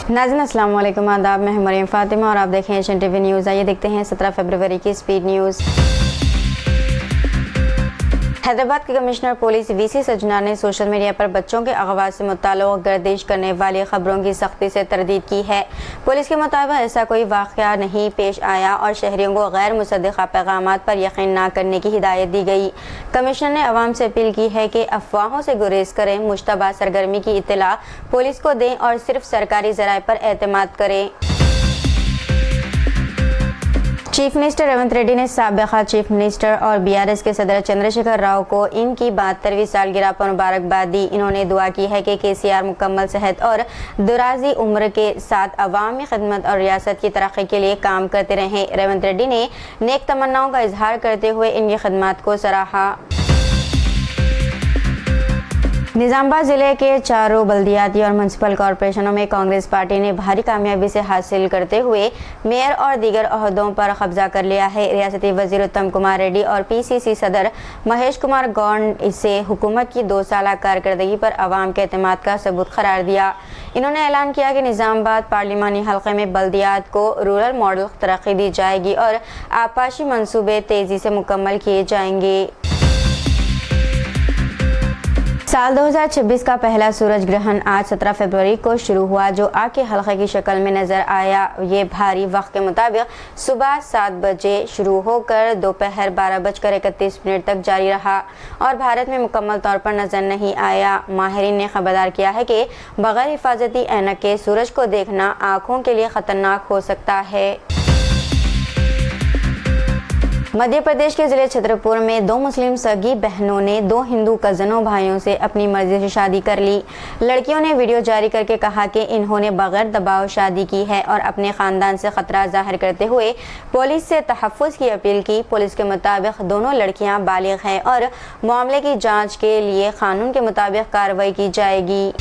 नाज़रीन अस्सलाम वालेकुम, आदाब। मैं मरियम फातिमा और आप देखें एशियन टीवी न्यूज़। आइए देखते हैं 17 फरवरी की स्पीड न्यूज़। हैदराबाद के कमिश्नर पुलिस वीसी सजना ने सोशल मीडिया पर बच्चों के अगवा से मुताल्लिक़ गर्दिश करने वाली खबरों की सख्ती से तरदीद की है। पुलिस के मुताबिक ऐसा कोई वाक़या नहीं पेश आया और शहरियों को गैर मुसद्दिक़ा पैगामात पर यकीन न करने की हिदायत दी गई। कमिश्नर ने अवाम से अपील की है कि अफवाहों से गुरेज करें, मुश्तबा सरगर्मी की इत्तला पुलिस को दें और सिर्फ सरकारी ज़राए पर एतमाद करें। चीफ मिनिस्टर रेवंत रेड्डी ने साबिक़ा चीफ मिनिस्टर और बीआरएस के सदर चंद्रशेखर राव को इनकी 72वीं सालगिरह पर मुबारकबाद दी। इन्होंने दुआ की है कि केसीआर मुकम्मल सेहत और दराजी उम्र के साथ अवामी खिदमत और रियासत की तरक्की के लिए काम करते रहें। रेवंत रेड्डी ने नेक तमन्नाओं का इजहार करते हुए इनकी खिदमत को सराहा। निज़ामाबाद ज़िले के चारों बल्दियाती और म्यूनसिपल कॉरपोरेशनों में कांग्रेस पार्टी ने भारी कामयाबी से हासिल करते हुए मेयर और दीगर ओहदों पर कब्जा कर लिया है। रियासती वज़ीर उत्तम कुमार रेड्डी और पीसीसी सदर महेश कुमार गौड़ इसे हुकूमत की 2 साला कारकर्दगी पर अवाम के एतमाद का सबूत करार दिया। इन्होंने ऐलान किया कि निज़ामाबाद पार्लिमानी हल्के में बल्दियात को रूरल मॉडल तरक्की दी जाएगी और आपाशी मंसूबे तेज़ी से मुकम्मल किए जाएंगे। साल 2026 का पहला सूरज ग्रहण आज 17 फरवरी को शुरू हुआ, जो आग के हल्के की शक्ल में नजर आया। ये भारी वक्त के मुताबिक सुबह 7 बजे शुरू होकर दोपहर 12:31 तक जारी रहा और भारत में मुकम्मल तौर पर नजर नहीं आया। माहिरीन ने खबरदार किया है कि बगैर हिफाजती ऐनक के सूरज को देखना आँखों के लिए खतरनाक हो सकता है। मध्य प्रदेश के जिले छतरपुर में 2 मुस्लिम सगी बहनों ने 2 हिंदू कज़नों भाइयों से अपनी मर्जी से शादी कर ली। लड़कियों ने वीडियो जारी करके कहा कि इन्होंने बगैर दबाव शादी की है और अपने खानदान से खतरा जाहिर करते हुए पुलिस से तहफ़्फ़ुज़ की अपील की। पुलिस के मुताबिक दोनों लड़कियां बालिग़ हैं और मामले की जांच के लिए कानून के मुताबिक कार्रवाई की जाएगी।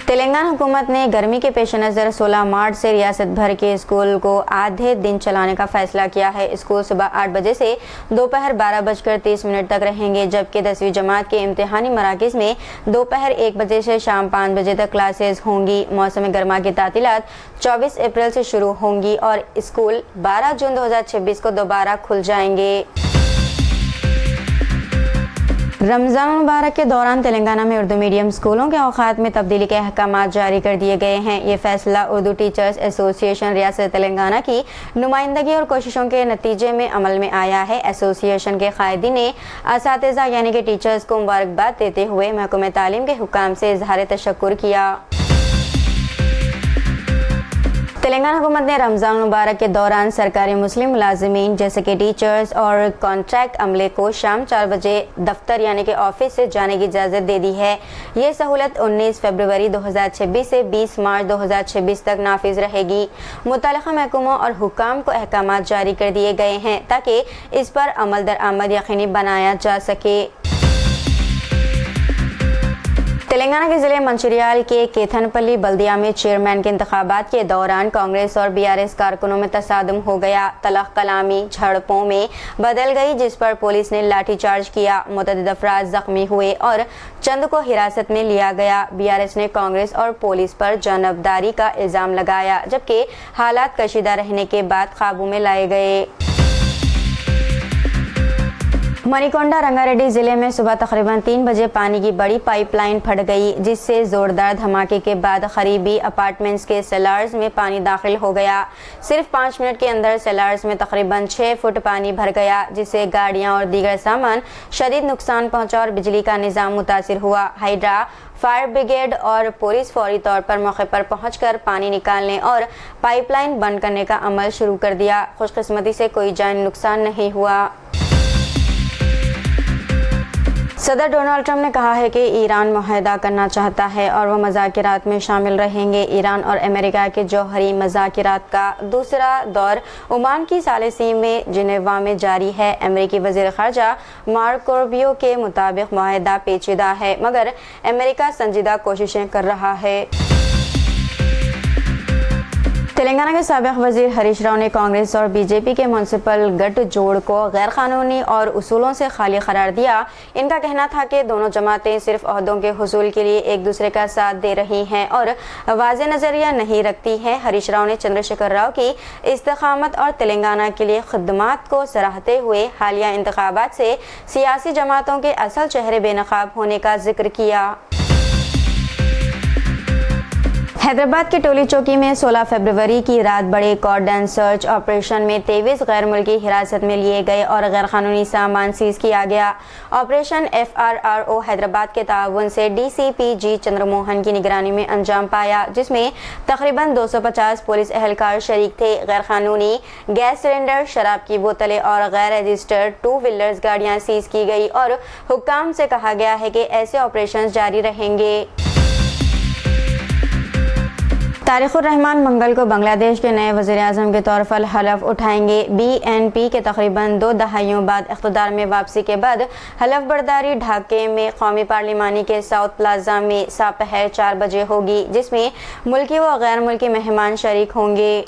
तेलंगाना हुकूमत ने गर्मी के पेश नज़र 16 मार्च से रियासत भर के स्कूल को आधे दिन चलाने का फैसला किया है। स्कूल सुबह 8 बजे से दोपहर 12:30 तक रहेंगे, जबकि 10वीं जमात के इम्तिहानी मराकिज़ में दोपहर 1 बजे से शाम 5 बजे तक क्लासेस होंगी। मौसम गर्मा की तातीलात 24 अप्रैल से शुरू होंगी और स्कूल 12 जून 2026 को दोबारा खुल जाएंगे। रमज़ान मुबारक के दौरान तेलंगाना में उर्दू मीडियम स्कूलों के औकात में तब्दीली के अहकाम जारी कर दिए गए हैं। ये फैसला उर्दू टीचर्स एसोसिएशन रियासत तेलंगाना की नुमाइंदगी और कोशिशों के नतीजे में अमल में आया है। एसोसिएशन के कायदीन ने असातिज़ा यानी कि टीचर्स को मुबारकबाद देते हुए महकमे तालीम के हुकाम से इजहार तशक्कुर किया। तेलंगाना हुकूमत ने रमज़ान मुबारक के दौरान सरकारी मुस्लिम मुलाजिमीन जैसे कि टीचर्स और कॉन्ट्रैक्ट अमले को शाम 4 बजे दफ्तर यानी कि ऑफिस से जाने की इजाज़त दे दी है। ये सहूलत 19 फरवरी 2026 से 20 मार्च 2026 तक नाफिज रहेगी। मुतल्लिक़ा महकमों और हुकाम को अहकाम जारी कर दिए गए हैं ताकि इस पर अमल दरामद यकीनी बनाया जा सके। तेलंगाना के ज़िले मंचिर्याल के केथनपल्ली बल्दिया में चेयरमैन के इंतखाबात के दौरान कांग्रेस और बीआरएस कारकुनों में तसादुम हो गया। तलख कलामी झड़पों में बदल गई, जिस पर पुलिस ने लाठीचार्ज किया। मुतअद्दिद अफराद जख्मी हुए और चंद को हिरासत में लिया गया। बीआरएस ने कांग्रेस और पुलिस पर जानबदारी का इल्ज़ाम लगाया, जबकि हालात कशीदा रहने के बाद काबू में लाए गए। मणिकोंडा रंगारेड्डी जिले में सुबह तकरीबन 3 बजे पानी की बड़ी पाइपलाइन फट गई, जिससे जोरदार धमाके के बाद करीबी अपार्टमेंट्स के सेलार्स में पानी दाखिल हो गया। सिर्फ 5 मिनट के अंदर सेलार्स में तकरीबन 6 फुट पानी भर गया, जिससे गाड़ियां और दीगर सामान शदीद नुकसान पहुंचा और बिजली का निज़ाम मुतासिर हुआ। हाइड्रा, फायर ब्रिगेड और पुलिस फौरी तौर पर मौके पर पहुंचकर पानी निकालने और पाइपलाइन बंद करने का अमल शुरू कर दिया। खुशकिस्मती से कोई जानी नुकसान नहीं हुआ। सदर डोनाल्ड ट्रंप ने कहा है कि ईरान मुआहदा करना चाहता है और वह मज़ाकिरात में शामिल रहेंगे। ईरान और अमेरिका के जौहरी मज़ाकिरात का दूसरा दौर ओमान की सालिसी में जिनेवा में जारी है। अमेरिकी वज़ीर ख़ारजा मार्को रूबियो के मुताबिक मुआहदा पेचीदा है, मगर अमेरिका संजीदा कोशिशें कर रहा है। तेलंगाना के साबिक वजीर हरीश राव ने कांग्रेस और बीजेपी के म्युनिसिपल गठजोड़ को गैर कानूनी और उसूलों से खाली करार दिया। इनका कहना था कि दोनों जमातें सिर्फ ओहदों के हुसूल के लिए एक दूसरे का साथ दे रही हैं और वाज़ेह नज़रिया नहीं रखती हैं। हरीश राव ने चंद्रशेखर राव की इस्तेकामत और तेलंगाना के लिए खिदमात को सराहते हुए हालिया इंतखाबात से सियासी जमातों के असल चेहरे बेनकाब होने का जिक्र किया। हैदराबाद के टोली चौकी में 16 फरवरी की रात बड़े कॉर्डन सर्च ऑपरेशन में 23 गैर मुल्की हिरासत में लिए गए और गैर कानूनी सामान सीज किया गया। ऑपरेशन FRRO हैदराबाद के ताउन से DCP जी चंद्रमोहन की निगरानी में अंजाम पाया, जिसमें तकरीबन 250 पुलिस एहलकार शरीक थे। गैर कानूनी गैस सिलेंडर, शराब की बोतलें और गैर रजिस्टर्ड 2 व्हीलर्स गाड़ियां सीज की गई और हुक्काम से कहा गया है कि ऐसे ऑपरेशन जारी रहेंगे। तारिकुर रहमान मंगल को बांग्लादेश के नए वज़ीर आज़म के तौर पर हलफ उठाएंगे। BNP के तकरीबन 2 दहाइयों बाद इक़्तिदार में वापसी के बाद हलफ बर्दारी ढाके में कौमी पार्लिमानी के साउथ प्लाजा में दोपहर 4 बजे होगी, जिसमें मुल्की व गैर मुल्की मेहमान शरीक होंगे।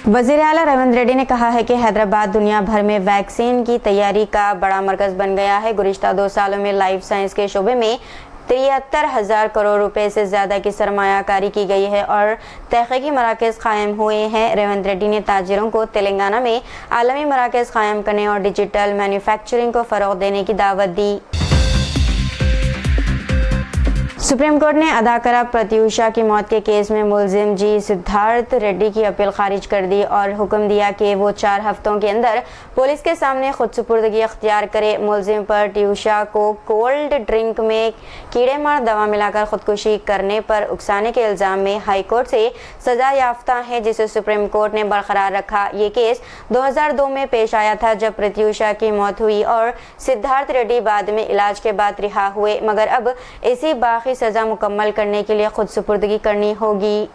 वज़ीर आला रेवंत रेड्डी ने कहा है कि हैदराबाद दुनिया भर में वैक्सीन की तैयारी का बड़ा मरकज़ बन गया है। गुज़िश्ता 2 सालों में लाइफ साइंस के शोबे में 73,000 करोड़ रुपए से ज़्यादा की सरमायाकारी की गई है और तहक़ीक़ी मराकज़ कायम हुए हैं। रेवंत रेड्डी ने ताजिरों को तेलंगाना में आलमी मराकज़ कायम करने और डिजिटल मैन्युफैक्चरिंग को फ़रोग़ देने की दावत दी। सुप्रीम कोर्ट ने अदाकारा प्रत्यूषा की मौत के केस में मुलजिम जी सिद्धार्थ रेड्डी की अपील खारिज कर दी और हुक्म दिया कि वो 4 हफ्तों के अंदर पुलिस के सामने खुद सुपुर्दगी अख्तियार करे। मुलजिम पर ट्यूषा को कोल्ड ड्रिंक में कीड़े मार दवा मिलाकर खुदकुशी करने पर उकसाने के इल्ज़ाम में हाई कोर्ट से सजा याफ्ता है, जिसे सुप्रीम कोर्ट ने बरकरार रखा। ये केस 2002 में पेश आया था, जब प्रत्यूषा की मौत हुई और सिद्धार्थ रेड्डी बाद में इलाज के बाद रिहा हुए, मगर अब इसी बाकी सजा मुकम्मल करने के लिए खुद सुपुर्दगी करनी होगी।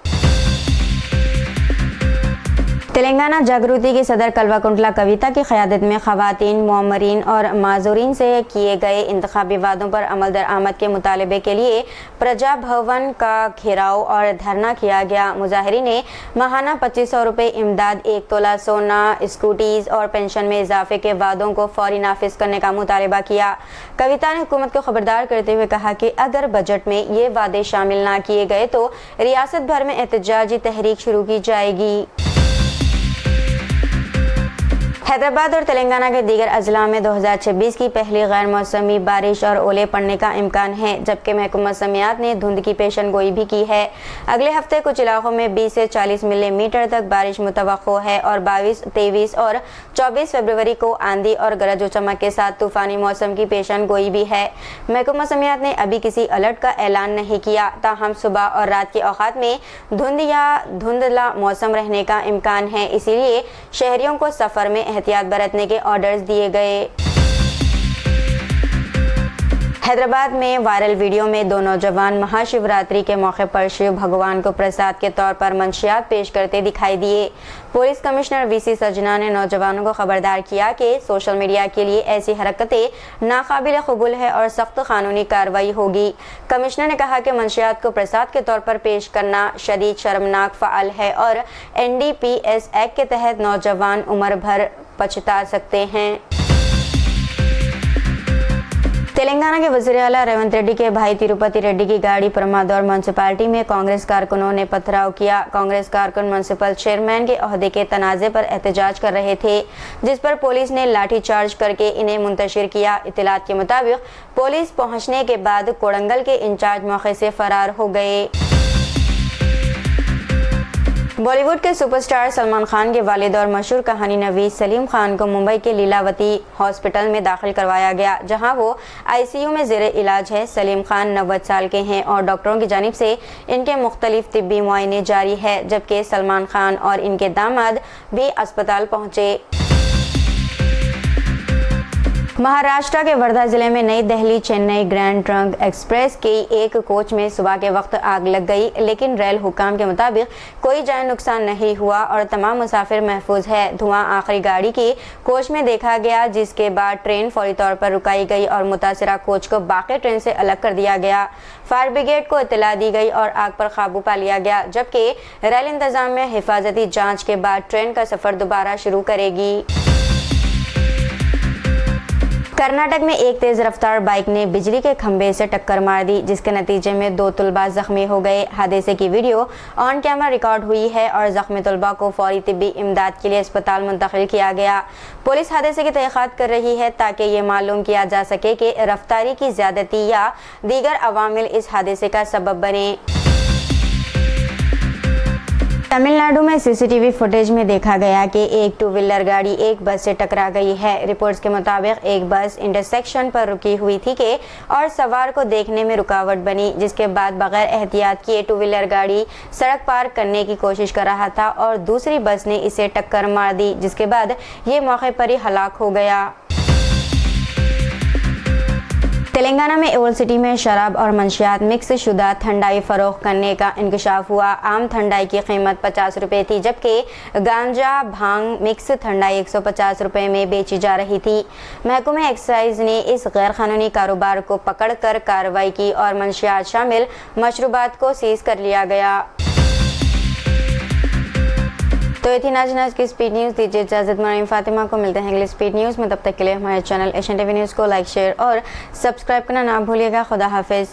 तेलंगाना जागृति की सदर कल्वाकुंटला कविता की क़यादत में ख़वातीन, मुअम्मरीन और माज़ूरीन से किए गए इंतखाबी वादों पर अमल दरामद के मुतालबे के लिए प्रजा भवन का घेराव और धरना किया गया। मुजाहिरीन ने माहाना 2500 रुपये इमदाद, 1 तोला सोना, स्कूटीज़ और पेंशन में इजाफे के वादों को फौरी नाफिज करने का मुतालबा किया। कविता ने हुकूमत को खबरदार करते हुए कहा कि अगर बजट में ये वादे शामिल ना किए गए तो रियासत भर में एहतजाजी तहरीक शुरू की जाएगी। हैदराबाद और तेलंगाना के दीगर अजला में 2026 की पहली गैर मौसमी बारिश और ओले पड़ने का इम्कान है, जबकि महकमा मौसमियात ने धुंध की पेशन गोई भी की है। अगले हफ्ते कुछ इलाकों में 20 से 40 मिलीमीटर तक बारिश मुतवक्को है और 22, 23 और 24 फरवरी को आंधी और गरज व चमक के साथ तूफानी मौसम की पेशन गोई भी है। महकमा मौसमियात ने अभी किसी अलर्ट का ऐलान नहीं किया, ताहम सुबह और रात के औकात में धुंध या धुंधला मौसम रहने का इम्कान है, इसीलिए शहरियों को सफ़र में एहतियात बरतने के ऑर्डर्स दिए गए। हैदराबाद में वायरल वीडियो में 2 नौजवान महाशिवरात्रि के मौके पर शिव भगवान को प्रसाद के तौर पर मंशियात पेश करते दिखाई दिए। पुलिस कमिश्नर VC सजना ने नौजवानों को खबरदार किया कि सोशल मीडिया के लिए ऐसी हरकतें नाकाबिल कबूल है और सख्त कानूनी कार्रवाई होगी। कमिश्नर ने कहा कि मंशियात को प्रसाद के तौर पर पेश करना शदीद शर्मनाक फ़ाल है और NDPS एक्ट के तहत नौजवान उम्र भर पछता सकते हैं। तेलंगाना के वज़ीर आला रेवंत रेड्डी के भाई तिरुपति रेड्डी की गाड़ी परमादौर म्यूनसिपालिटी में कांग्रेस कारकुनों ने पथराव किया। कांग्रेस कारकुन म्यूनसिपल चेयरमैन के ओहदे के तनाज़े पर एहतजाज कर रहे थे, जिस पर पुलिस ने लाठी चार्ज करके इन्हें मुंतशिर किया। इत्तलात के मुताबिक पुलिस पहुंचने के बाद कोड़ंगल के इंचार्ज मौके से फरार हो गए। बॉलीवुड के सुपरस्टार सलमान खान के वालिद और मशहूर कहानी नवीस सलीम खान को मुंबई के लीलावती हॉस्पिटल में दाखिल करवाया गया, जहां वो ICU में ज़ेरे इलाज है। सलीम खान 90 साल के हैं और डॉक्टरों की जानिब से इनके मुख्तलिफ तिब्बी मुआयने जारी है, जबकि सलमान खान और इनके दामाद भी अस्पताल पहुंचे। महाराष्ट्र के वर्धा जिले में नई Delhi Chennai grand trunk express की एक कोच में सुबह के वक्त आग लग गई, लेकिन रेल हुकाम के मुताबिक कोई जान नुकसान नहीं हुआ और तमाम मुसाफिर महफूज है। धुआं आखिरी गाड़ी की कोच में देखा गया, जिसके बाद ट्रेन फौरी तौर पर रुकाई गई और मुतासिरा कोच को बाकी ट्रेन से अलग कर दिया गया। फायर ब्रिगेड को इत्तला दी गई और आग पर काबू पा लिया गया, जबकि रेल इंतजाम में हिफाजती जांच के बाद ट्रेन का सफर दोबारा शुरू करेगी। कर्नाटक में एक तेज रफ्तार बाइक ने बिजली के खंभे से टक्कर मार दी, जिसके नतीजे में 2 तुलबा जख्मी हो गए। हादसे की वीडियो ऑन कैमरा रिकॉर्ड हुई है और जख्मी तुलबा को फौरी तिब्बी इमदाद के लिए अस्पताल मुंतकिल किया गया। पुलिस हादसे की तहकीकात कर रही है ताकि ये मालूम किया जा सके कि रफ्तारी की ज्यादती या दीगर अवामिल इस हादसे का सबब बने। तमिलनाडु में सीसीटीवी फुटेज में देखा गया कि एक 2 व्हीलर गाड़ी एक बस से टकरा गई है। रिपोर्ट्स के मुताबिक एक बस इंटरसेक्शन पर रुकी हुई थी कि और सवार को देखने में रुकावट बनी, जिसके बाद बगैर एहतियात किए 2 व्हीलर गाड़ी सड़क पार करने की कोशिश कर रहा था और दूसरी बस ने इसे टक्कर मार दी, जिसके बाद ये मौके पर ही हलाक हो गया। तेलंगाना में ओल्ड सिटी में शराब और मंशियात मिक्स शुदा ठंडाई फरोख्त करने का इंकशाफ हुआ। आम ठंडाई की कीमत 50 रुपये थी, जबकि गांजा भांग मिक्स ठंडाई 150 रुपये में बेची जा रही थी। महकमे एक्साइज ने इस गैर कानूनी कारोबार को पकड़कर कार्रवाई की और मंशियात शामिल मशरूबात को सीज कर लिया गया। तो ये थी नाज़रीन की स्पीड न्यूज़। दीजिए इजाज़त, मरीम फातिमा को मिलते हैं अगली स्पीड न्यूज़ में। तब तक के लिए हमारे चैनल एशियन टीवी न्यूज़ को लाइक शेयर और सब्सक्राइब करना ना भूलिएगा। खुदा हाफिज़।